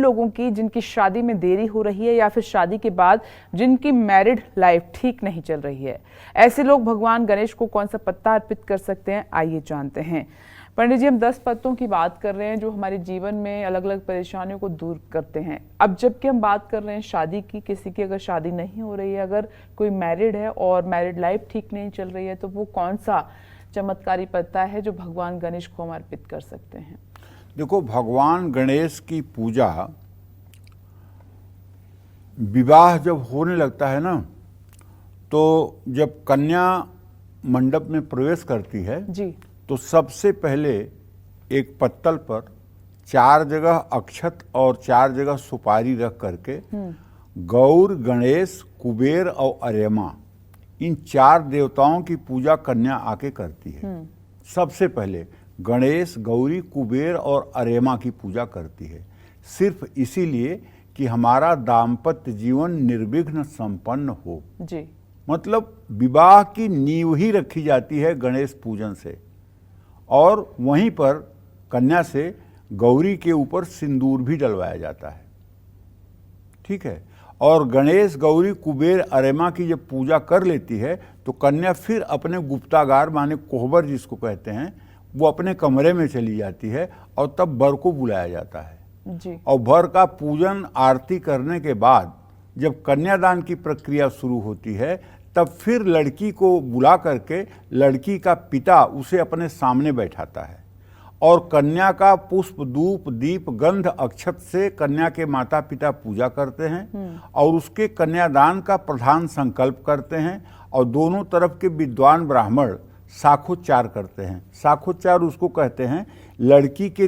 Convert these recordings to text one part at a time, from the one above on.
लोगों की जिनकी शादी में देरी हो रही है या फिर शादी के बाद जिनकी मैरिड लाइफ ठीक नहीं चल रही है। ऐसे लोग भगवान गणेश को कौन सा पत्ता अर्पित कर सकते हैं, आइए जानते हैं। पंडित जी, हम 10 पत्तों की बात कर रहे हैं जो हमारे जीवन में अलग अलग परेशानियों को दूर करते हैं। अब जबकि हम बात कर रहे हैं शादी की, किसी की अगर शादी नहीं हो रही है, अगर कोई मैरिड है और मैरिड लाइफ ठीक नहीं चल रही है, तो वो कौन सा चमत्कारी पत्ता है जो भगवान गणेश को हम अर्पित कर सकते हैं? देखो, भगवान गणेश की पूजा विवाह जब होने लगता है ना, तो जब कन्या मंडप में प्रवेश करती है जी, तो सबसे पहले एक पत्तल पर 4 जगह अक्षत और 4 जगह सुपारी रख करके गौर, गणेश, कुबेर और अरेमा, इन 4 देवताओं की पूजा कन्या आके करती है। सबसे पहले गणेश, गौरी, कुबेर और अरेमा की पूजा करती है, सिर्फ इसीलिए कि हमारा दाम्पत्य जीवन निर्विघ्न संपन्न हो। जी, मतलब विवाह की नींव ही रखी जाती है गणेश पूजन से। और वहीं पर कन्या से गौरी के ऊपर सिंदूर भी डलवाया जाता है, ठीक है। और गणेश, गौरी, कुबेर, अरेमा की जब पूजा कर लेती है तो कन्या फिर अपने गुप्तागार माने कोहबर जिसको कहते हैं, वो अपने कमरे में चली जाती है और तब वर को बुलाया जाता है जी। और वर का पूजन आरती करने के बाद जब कन्यादान की प्रक्रिया शुरू होती है तब फिर लड़की को बुला करके लड़की का पिता उसे अपने सामने बैठाता है और कन्या का पुष्प, धूप, दीप, गंध, अक्षत से कन्या के माता पिता पूजा करते हैं और उसके कन्यादान का प्रधान संकल्प करते हैं और दोनों तरफ के विद्वान ब्राह्मण साखोच्चार करते हैं। साखोच्चार उसको कहते हैं, लड़की के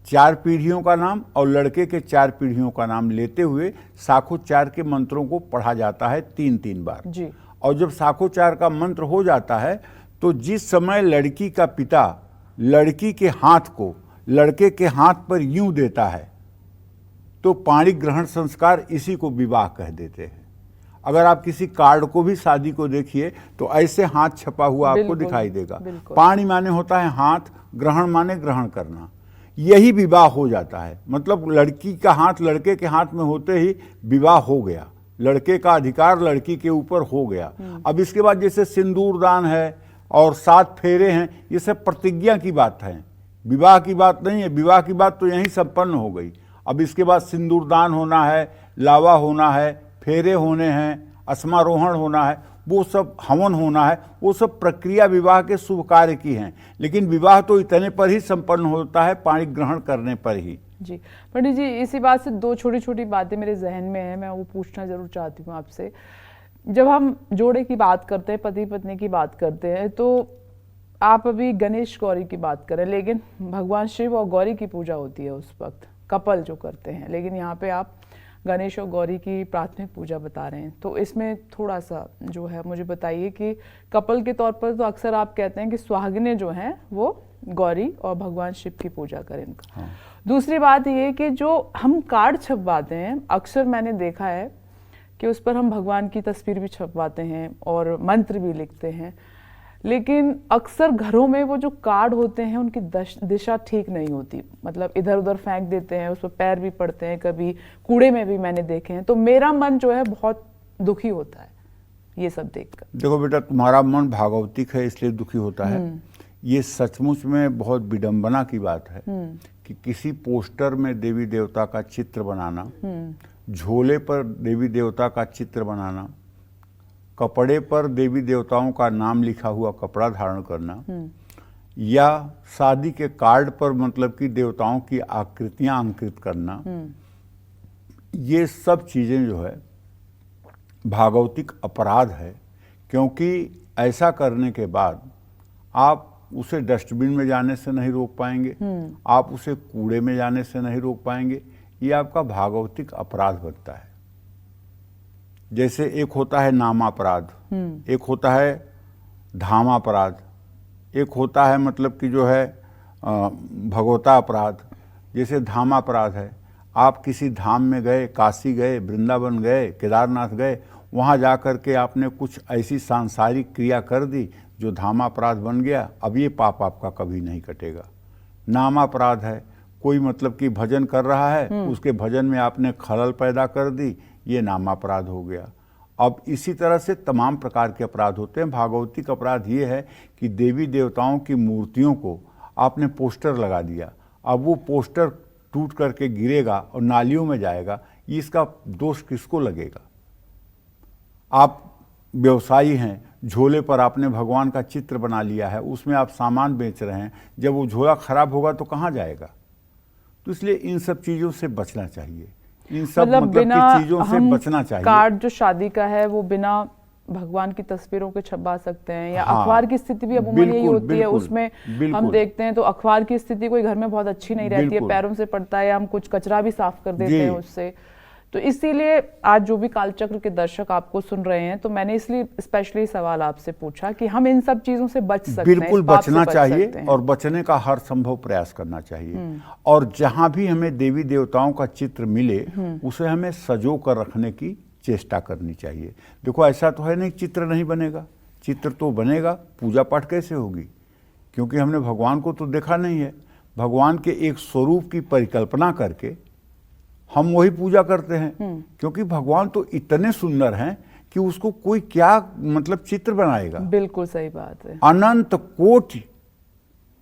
4 पीढ़ियों का नाम और लड़के के 4 पीढ़ियों का नाम लेते हुए साखोच्चार के मंत्रों को पढ़ा जाता है 3-3 बार जी। और जब साखोच्चार का मंत्र हो जाता है तो जिस समय लड़की का पिता लड़की के हाथ को लड़के के हाथ पर यूं देता है तो पाणी ग्रहण संस्कार, इसी को विवाह कह देते हैं। अगर आप किसी कार्ड को भी शादी को देखिए तो ऐसे हाथ छपा हुआ आपको दिखाई देगा। पाणी माने होता है हाथ, ग्रहण माने ग्रहण करना, यही विवाह हो जाता है। मतलब लड़की का हाथ लड़के के हाथ में होते ही विवाह हो गया, लड़के का अधिकार लड़की के ऊपर हो गया। अब इसके बाद जैसे सिंदूर दान है और 7 फेरे हैं, ये सब प्रतिज्ञा की बात है, विवाह की बात नहीं है। विवाह की बात तो यहीं संपन्न हो गई। अब इसके बाद सिंदूर दान होना है, लावा होना है, फेरे होने हैं, अस्मारोहण होना है, वो सब हवन होना है, वो सब प्रक्रिया विवाह के शुभ कार्य की हैं। लेकिन विवाह तो इतने पर ही संपन्न होता है, पाणी ग्रहण करने पर ही। जी पंडित जी, इसी बात से 2 छोटी छोटी बातें मेरे जहन में है, मैं वो पूछना जरूर चाहती हूँ आपसे। जब हम जोड़े की बात करते हैं, पति पत्नी की बात करते हैं, तो आप अभी गणेश गौरी की बात करें, लेकिन भगवान शिव और गौरी की पूजा होती है उस वक्त, कपल जो करते हैं, लेकिन यहाँ पे आप गणेश और गौरी की प्राथमिक पूजा बता रहे हैं। तो इसमें थोड़ा सा जो है मुझे बताइए कि कपल के तौर पर तो अक्सर आप कहते हैं कि सुहागिनें जो हैं वो गौरी और भगवान शिव की पूजा करें इनका। हाँ। दूसरी बात ये कि जो हम कार्ड छपवाते हैं, अक्सर मैंने देखा है कि उस पर हम भगवान की तस्वीर भी छपवाते हैं और मंत्र भी लिखते हैं, लेकिन अक्सर घरों में वो जो कार्ड होते हैं उनकी दिशा ठीक नहीं होती, मतलब इधर उधर फेंक देते हैं, उस पर पैर भी पड़ते हैं, कभी कूड़े में भी मैंने देखे हैं। तो मेरा मन जो है बहुत दुखी होता है ये सब देखकर। देखो बेटा, तुम्हारा मन भागवतिक है इसलिए दुखी होता है। ये सचमुच में बहुत विडंबना की बात है कि किसी पोस्टर में देवी देवता का चित्र बनाना, झोले पर देवी देवता का चित्र बनाना, कपड़े पर देवी देवताओं का नाम लिखा हुआ कपड़ा धारण करना, या शादी के कार्ड पर मतलब कि देवताओं की आकृतियां अंकित करना, ये सब चीजें जो है भागवतिक अपराध है। क्योंकि ऐसा करने के बाद आप उसे डस्टबिन में जाने से नहीं रोक पाएंगे, आप उसे कूड़े में जाने से नहीं रोक पाएंगे, ये आपका भागवतिक अपराध बनता है। जैसे एक होता है नामापराध, एक होता है धामापराध, एक होता है मतलब कि जो है भगवता अपराध। जैसे धामापराध है, आप किसी धाम में गए, काशी गए, वृंदावन गए, केदारनाथ गए, वहाँ जा कर के आपने कुछ ऐसी सांसारिक क्रिया कर दी जो धामापराध बन गया, अब ये पाप आपका कभी नहीं कटेगा। नामापराध है, कोई मतलब कि भजन कर रहा है, उसके भजन में आपने खलल पैदा कर दी, ये नामापराध हो गया। अब इसी तरह से तमाम प्रकार के अपराध होते हैं। भागवतिक अपराध ये है कि देवी देवताओं की मूर्तियों को आपने पोस्टर लगा दिया, अब वो पोस्टर टूट करके गिरेगा और नालियों में जाएगा, इसका दोष किसको लगेगा? आप व्यवसायी हैं, झोले पर आपने भगवान का चित्र बना लिया है, उसमें आप सामान बेच रहे हैं, जब वो झोला खराब होगा तो कहाँ जाएगा? तो इसलिए इन सब चीज़ों से बचना चाहिए, इन सब मतलब की चीज़ों से बचना चाहिए। कार्ड जो शादी का है वो बिना भगवान की तस्वीरों के छपवा सकते हैं, या अखबार की स्थिति भी अमूमन यही होती है, उसमें हम देखते हैं तो अखबार की स्थिति कोई घर में बहुत अच्छी नहीं रहती है, पैरों से पड़ता है, हम कुछ कचरा भी साफ कर देते हैं उससे। तो इसीलिए आज जो भी कालचक्र के दर्शक आपको सुन रहे हैं, तो मैंने इसलिए स्पेशली सवाल आपसे पूछा कि हम इन सब चीजों से बच सकते हैं, बिल्कुल बचना चाहिए और बचने का हर संभव प्रयास करना चाहिए। और जहां भी हमें देवी देवताओं का चित्र मिले उसे हमें सजो कर रखने की चेष्टा करनी चाहिए। देखो ऐसा तो है नहीं चित्र नहीं बनेगा, चित्र तो बनेगा, पूजा पाठ कैसे होगी? क्योंकि हमने भगवान को तो देखा नहीं है। भगवान के एक स्वरूप की परिकल्पना करके हम वही पूजा करते हैं, क्योंकि भगवान तो इतने सुंदर हैं कि उसको कोई क्या मतलब चित्र बनाएगा। बिल्कुल सही बात है। अनंत कोटि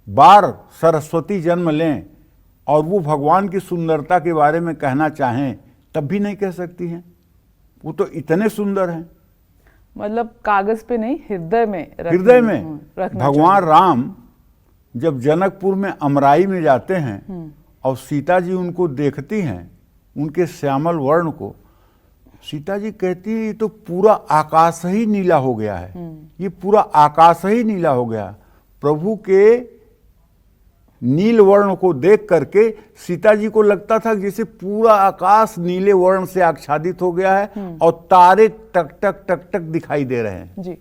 बार सरस्वती जन्म लें और वो भगवान की सुंदरता के बारे में कहना चाहें तब भी नहीं कह सकती हैं, वो तो इतने सुंदर हैं। मतलब कागज पे नहीं, हृदय में भगवान राम जब जनकपुर में अमराई में जाते हैं और सीता जी उनको देखती हैं, उनके श्यामल वर्ण को, सीता जी कहती है ये तो पूरा आकाश ही नीला हो गया है, ये पूरा आकाश ही नीला हो गया। प्रभु के नील वर्ण को देख करके सीता जी को लगता था जैसे पूरा आकाश नीले वर्ण से आच्छादित हो गया है और तारे टक टक टक टक दिखाई दे रहे हैं जी।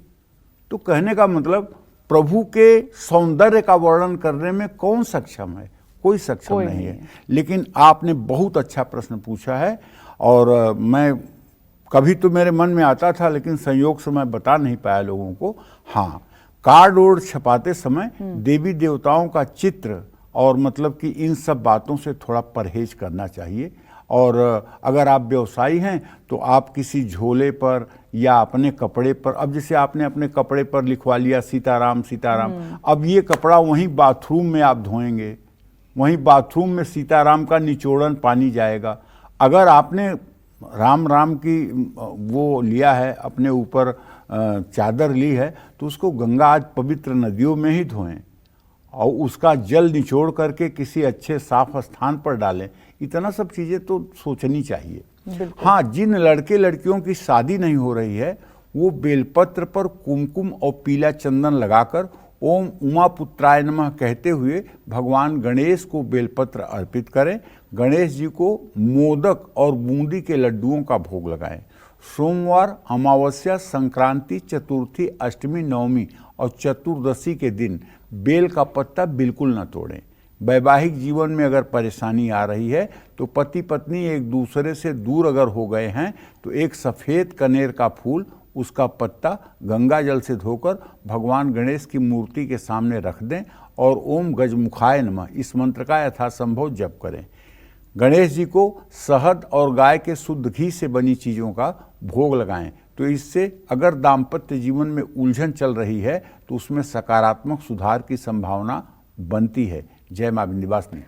तो कहने का मतलब प्रभु के सौंदर्य का वर्णन करने में कौन सक्षम है? कोई सक्षम नहीं है। लेकिन आपने बहुत अच्छा प्रश्न पूछा है और मैं कभी तो मेरे मन में आता था लेकिन संयोग से मैं बता नहीं पाया लोगों को। हाँ, कार्ड ओर्ड छपाते समय देवी देवताओं का चित्र और मतलब कि इन सब बातों से थोड़ा परहेज करना चाहिए। और अगर आप व्यवसायी हैं तो आप किसी झोले पर या अपने कपड़े पर, अब जैसे आपने अपने कपड़े पर लिखवा लिया सीताराम सीताराम, अब ये कपड़ा वहीं बाथरूम में आप धोएंगे, वहीं बाथरूम में सीताराम का निचोड़न पानी जाएगा। अगर आपने राम राम की वो लिया है, अपने ऊपर चादर ली है, तो उसको गंगा आज पवित्र नदियों में ही धोएं और उसका जल निचोड़ करके किसी अच्छे साफ स्थान पर डालें। इतना सब चीज़ें तो सोचनी चाहिए। हाँ, जिन लड़के लड़कियों की शादी नहीं हो रही है वो बेलपत्र पर कुमकुम और पीला चंदन लगाकर ओम उमा पुत्राय नमः कहते हुए भगवान गणेश को बेलपत्र अर्पित करें। गणेश जी को मोदक और बूंदी के लड्डुओं का भोग लगाएं। सोमवार, अमावस्या, संक्रांति, चतुर्थी, अष्टमी, नवमी और चतुर्दशी के दिन बेल का पत्ता बिल्कुल न तोड़ें। वैवाहिक जीवन में अगर परेशानी आ रही है तो पति पत्नी एक दूसरे से दूर अगर हो गए हैं तो एक सफ़ेद कनेर का फूल, उसका पत्ता गंगा जल से धोकर भगवान गणेश की मूर्ति के सामने रख दें और ओम गजमुखाय नमः इस मंत्र का यथासंभव जप करें। गणेश जी को शहद और गाय के शुद्ध घी से बनी चीज़ों का भोग लगाएं। तो इससे अगर दाम्पत्य जीवन में उलझन चल रही है तो उसमें सकारात्मक सुधार की संभावना बनती है। जय मां विंध्यवासिनी।